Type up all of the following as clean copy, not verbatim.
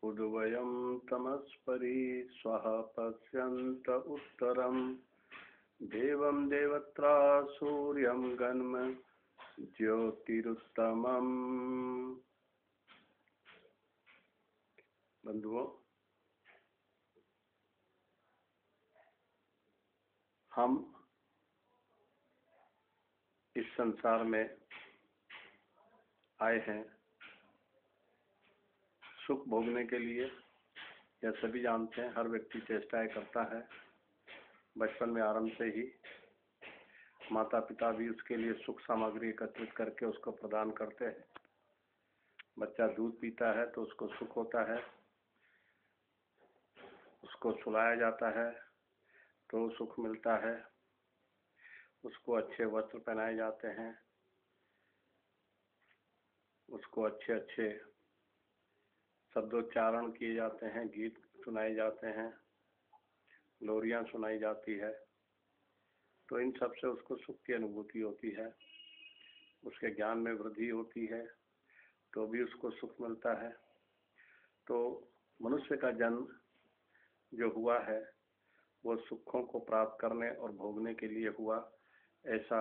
उद्वयं तमस्परि स्वः पश्यन्त उत्तरं देवं देवत्रा सूर्यं गन्म ज्योतिरुत्तमम्। बंधुओं, हम इस संसार में आए हैं सुख भोगने के लिए। यह सभी जानते हैं, हर व्यक्ति चेष्टाएं करता है। बचपन में आरंभ से ही माता पिता भी उसके लिए सुख सामग्री एकत्रित करके उसको प्रदान करते हैं। बच्चा दूध पीता है तो उसको सुख होता है, उसको सुलाया जाता है तो सुख मिलता है, उसको अच्छे वस्त्र पहनाए जाते हैं, उसको अच्छे अच्छे शब्दोच्चारण किए जाते हैं, गीत सुनाए जाते हैं, लोरियां सुनाई जाती है, तो इन सब से उसको सुख की अनुभूति होती है। उसके ज्ञान में वृद्धि होती है तो भी उसको सुख मिलता है। तो मनुष्य का जन्म जो हुआ है वो सुखों को प्राप्त करने और भोगने के लिए हुआ, ऐसा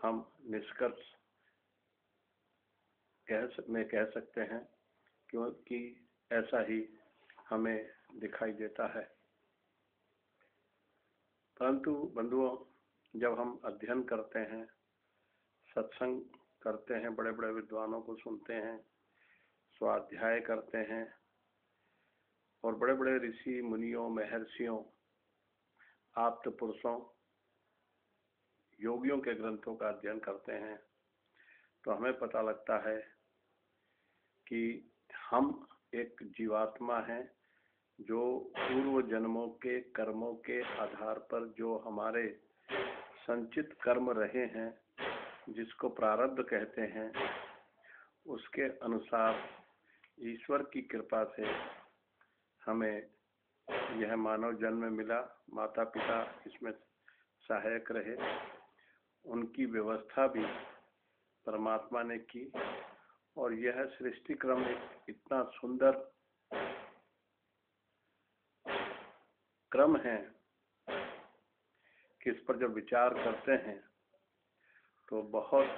हम निष्कर्ष कह सकते हैं, क्योंकि ऐसा ही हमें दिखाई देता है। परंतु बंधुओं, जब हम अध्ययन करते हैं, सत्संग करते हैं, बड़े बड़े विद्वानों को सुनते हैं, स्वाध्याय करते हैं और बड़े बड़े ऋषि मुनियों, महर्षियों, आप्त पुरुषों, योगियों के ग्रंथों का अध्ययन करते हैं, तो हमें पता लगता है कि हम एक जीवात्मा हैं जो पूर्व जन्मों के कर्मों के आधार पर जो हमारे संचित कर्म रहे हैं, जिसको प्रारब्ध कहते हैं, उसके अनुसार ईश्वर की कृपा से हमें यह मानव जन्म मिला। माता पिता इसमें सहायक रहे, उनकी व्यवस्था भी परमात्मा ने की और यह सृष्टि क्रम इतना सुंदर क्रम है कि इस पर जब विचार करते हैं तो बहुत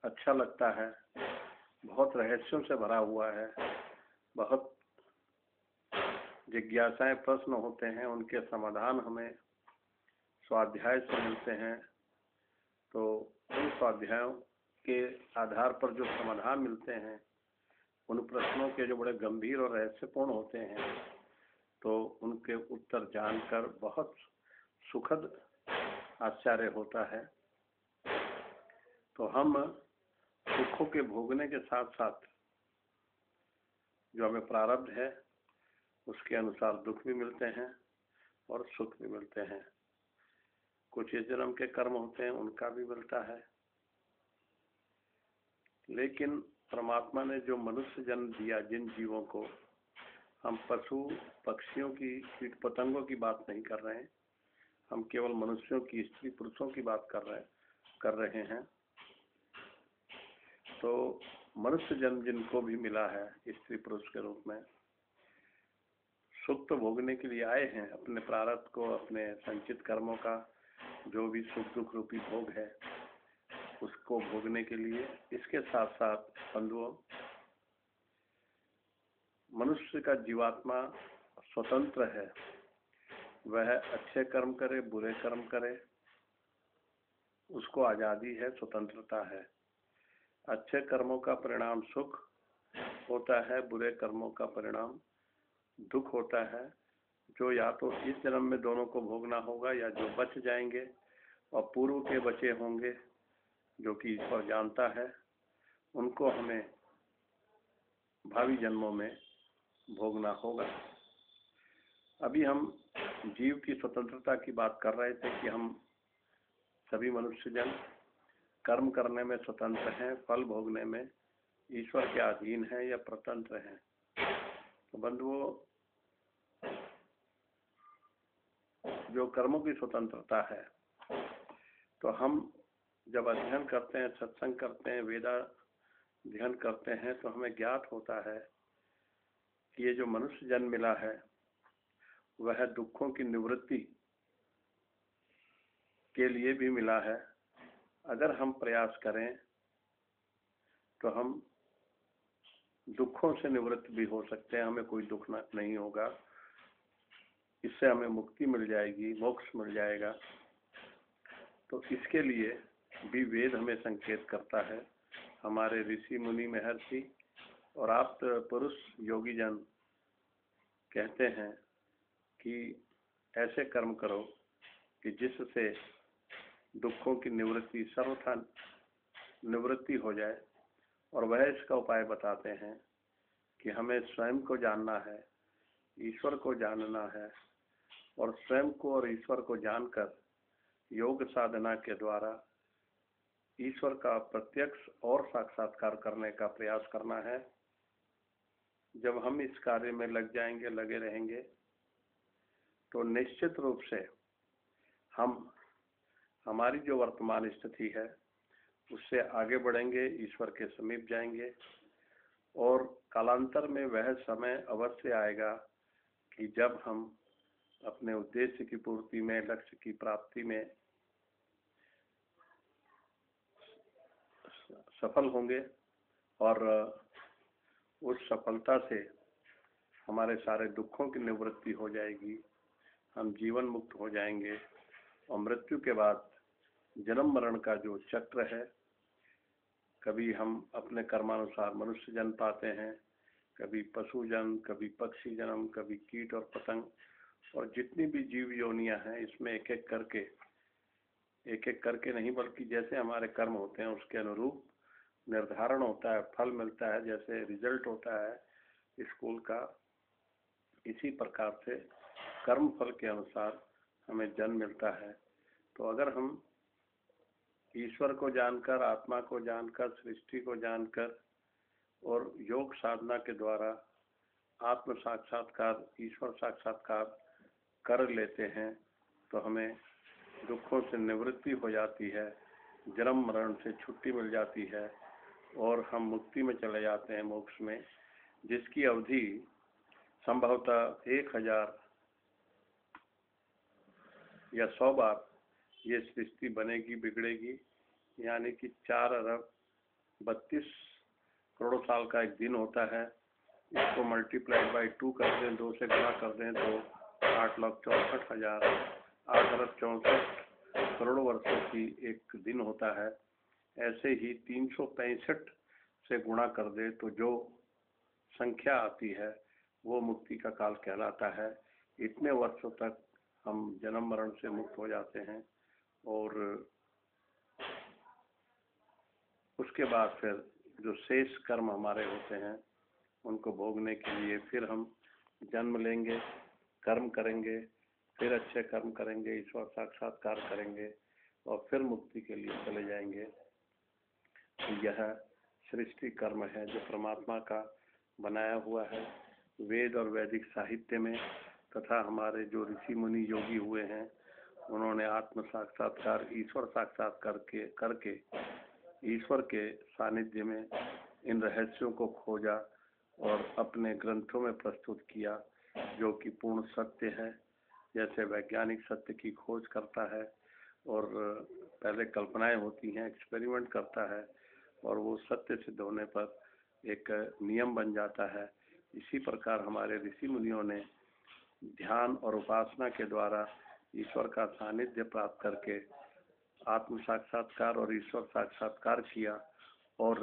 अच्छा लगता है। बहुत रहस्यों से भरा हुआ है, बहुत जिज्ञासाएं, प्रश्न होते हैं, उनके समाधान हमें स्वाध्याय से मिलते हैं। तो उन स्वाध्यायों के आधार पर जो समाधान मिलते हैं, उन प्रश्नों के जो बड़े गंभीर और रहस्यपूर्ण होते हैं, तो उनके उत्तर जानकर बहुत सुखद आश्चर्य होता है। तो हम सुखों के भोगने के साथ साथ जो हमें प्रारब्ध है उसके अनुसार दुख भी मिलते हैं और सुख भी मिलते हैं। कुछ इस जन्म के कर्म होते हैं, उनका भी मिलता है। लेकिन परमात्मा ने जो मनुष्य जन्म दिया, जिन जीवों को, हम पशु पक्षियों की, कीट पतंगों की बात नहीं कर रहे हैं, हम केवल मनुष्यों की, स्त्री पुरुषों की बात कर रहे हैं। तो मनुष्य जन्म जिनको भी मिला है स्त्री पुरुष के रूप में, सुख तो भोगने के लिए आए हैं, अपने प्रारब्ध को, अपने संचित कर्मों का जो भी सुख दुख रूपी भोग है उसको भोगने के लिए। इसके साथ साथ बंधुओं, मनुष्य का जीवात्मा स्वतंत्र है। वह अच्छे कर्म करे, बुरे कर्म करे, उसको आजादी है, स्वतंत्रता है। अच्छे कर्मों का परिणाम सुख होता है, बुरे कर्मों का परिणाम दुख होता है, जो या तो इस जन्म में दोनों को भोगना होगा, या जो बच जाएंगे और पूर्व के बचे होंगे जो कि ईश्वर जानता है, उनको हमें भावी जन्मों में भोगना होगा। अभी हम जीव की स्वतंत्रता की बात कर रहे थे कि हम सभी मनुष्यजन कर्म करने में स्वतंत्र हैं, फल भोगने में ईश्वर के अधीन है या प्रतंत्र हैं। तो बंधुओं, जो कर्मों की स्वतंत्रता है, तो हम जब अध्ययन करते हैं, सत्संग करते हैं, वेदा अध्ययन करते हैं, तो हमें ज्ञात होता है कि ये जो मनुष्य जन्म मिला है वह दुखों की निवृत्ति के लिए भी मिला है। अगर हम प्रयास करें तो हम दुखों से निवृत्त भी हो सकते हैं, हमें कोई दुख नहीं होगा, इससे हमें मुक्ति मिल जाएगी, मोक्ष मिल जाएगा। तो इसके लिए भी वेद हमें संकेत करता है। हमारे ऋषि मुनि महर्षि और आप पुरुष योगी जन कहते हैं कि ऐसे कर्म करो कि जिससे दुखों की निवृत्ति सर्वथा निवृत्ति हो जाए। और वह इसका उपाय बताते हैं कि हमें स्वयं को जानना है, ईश्वर को जानना है, और स्वयं को और ईश्वर को जानकर योग साधना के द्वारा ईश्वर का प्रत्यक्ष और साक्षात्कार करने का प्रयास करना है। जब हम इस कार्य में लग जाएंगे, लगे रहेंगे, तो निश्चित रूप से हम हमारी जो वर्तमान स्थिति है उससे आगे बढ़ेंगे, ईश्वर के समीप जाएंगे। और कालांतर में वह समय अवश्य आएगा कि जब हम अपने उद्देश्य की पूर्ति में, लक्ष्य की प्राप्ति में सफल होंगे, और उस सफलता से हमारे सारे दुखों की निवृत्ति हो जाएगी, हम जीवन मुक्त हो जाएंगे। और मृत्यु के बाद जन्म मरण का जो चक्र है, कभी हम अपने कर्मानुसार मनुष्य जन्म पाते हैं, कभी पशु जन्म, कभी पक्षी जन्म, कभी कीट और पतंग, और जितनी भी जीव योनियां हैं इसमें एक एक करके नहीं, बल्कि जैसे हमारे कर्म होते हैं उसके अनुरूप निर्धारण होता है, फल मिलता है। जैसे रिजल्ट होता है स्कूल का, इसी प्रकार से कर्म फल के अनुसार हमें जन्म मिलता है। तो अगर हम ईश्वर को जानकर, आत्मा को जानकर, सृष्टि को जानकर और योग साधना के द्वारा आत्म साक्षात्कार, ईश्वर साक्षात्कार कर लेते हैं, तो हमें दुखों से निवृत्ति हो जाती है, जन्म मरण से छुट्टी मिल जाती है, और हम मुक्ति में चले जाते हैं, मोक्ष में, जिसकी अवधि संभवतः 1000 या 100 बार ये सृष्टि बनेगी, बिगड़ेगी। यानी कि 4 अरब 32 करोड़ साल का एक दिन होता है। इसको मल्टीप्लाई बाई 2 कर दें, 2 से गुणा कर दें, तो 8,64,000 8 अरब 64 करोड़ वर्षों की एक दिन होता है। ऐसे ही 365 से गुणा कर दे तो जो संख्या आती है वो मुक्ति का काल कहलाता है। इतने वर्षों तक हम जन्म मरण से मुक्त हो जाते हैं, और उसके बाद फिर जो शेष कर्म हमारे होते हैं उनको भोगने के लिए फिर हम जन्म लेंगे, कर्म करेंगे, फिर अच्छे कर्म करेंगे, ईश्वर साक्षात्कार करेंगे, और फिर मुक्ति के लिए चले जाएंगे। यह सृष्टि कर्म है जो परमात्मा का बनाया हुआ है। वेद और वैदिक साहित्य में तथा हमारे जो ऋषि मुनि योगी हुए हैं, उन्होंने आत्म साक्षात्कार, ईश्वर साक्षात्कार करके ईश्वर के सानिध्य में इन रहस्यों को खोजा और अपने ग्रंथों में प्रस्तुत किया, जो कि पूर्ण सत्य है। जैसे वैज्ञानिक सत्य की खोज करता है और पहले कल्पनाएं होती हैं, एक्सपेरिमेंट करता है, और वो सत्य सिद्ध होने पर एक नियम बन जाता है। इसी प्रकार हमारे ऋषि मुनियों ने ध्यान और उपासना के द्वारा ईश्वर का सानिध्य प्राप्त करके आत्म साक्षात्कार और ईश्वर साक्षात्कार किया, और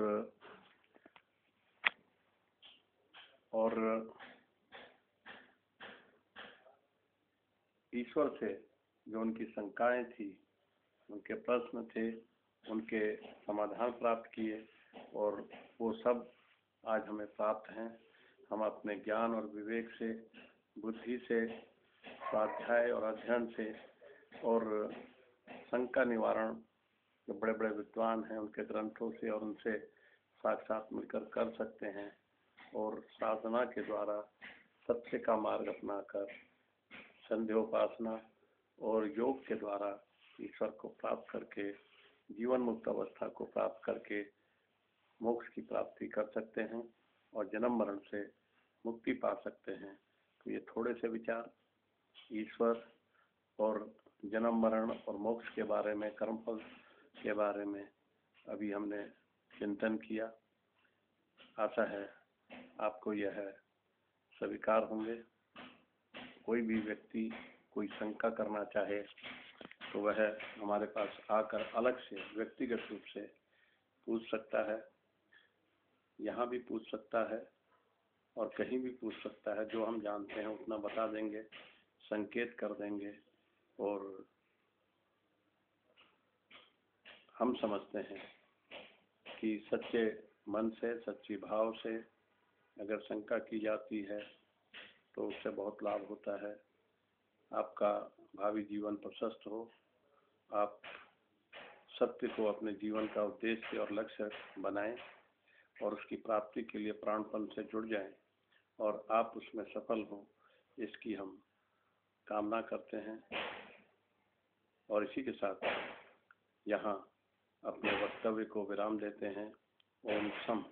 ईश्वर से जो उनकी शंकाएं थी, उनके प्रश्न थे, उनके समाधान प्राप्त किए, और वो सब आज हमें प्राप्त हैं। हम अपने ज्ञान और विवेक से, बुद्धि से, स्वाध्याय और अध्ययन से, और शंका निवारण जो बड़े बड़े विद्वान हैं उनके ग्रंथों से और उनसे साक्षात मिलकर कर सकते हैं, और साधना के द्वारा सत्य का मार्ग अपनाकर संध्योपासना और योग के द्वारा ईश्वर को प्राप्त करके जीवन मुक्त अवस्था को प्राप्त करके मोक्ष की प्राप्ति कर सकते हैं और जन्म मरण से मुक्ति पा सकते हैं। तो ये थोड़े से विचार ईश्वर और जन्म मरण और मोक्ष के बारे में, कर्मफल के बारे में अभी हमने चिंतन किया। आशा है आपको यह स्वीकार होंगे। कोई भी व्यक्ति कोई शंका करना चाहे तो वह हमारे पास आकर अलग से व्यक्तिगत रूप से पूछ सकता है, यहाँ भी पूछ सकता है और कहीं भी पूछ सकता है। जो हम जानते हैं उतना बता देंगे, संकेत कर देंगे। और हम समझते हैं कि सच्चे मन से, सच्ची भाव से अगर शंका की जाती है तो उससे बहुत लाभ होता है। आपका भावी जीवन प्रशस्त हो, आप सत्य को अपने जीवन का उद्देश्य और लक्ष्य बनाएं और उसकी प्राप्ति के लिए प्राणपण से जुड़ जाएं और आप उसमें सफल हो, इसकी हम कामना करते हैं। और इसी के साथ यहाँ अपने वक्तव्य को विराम देते हैं। ओम सम।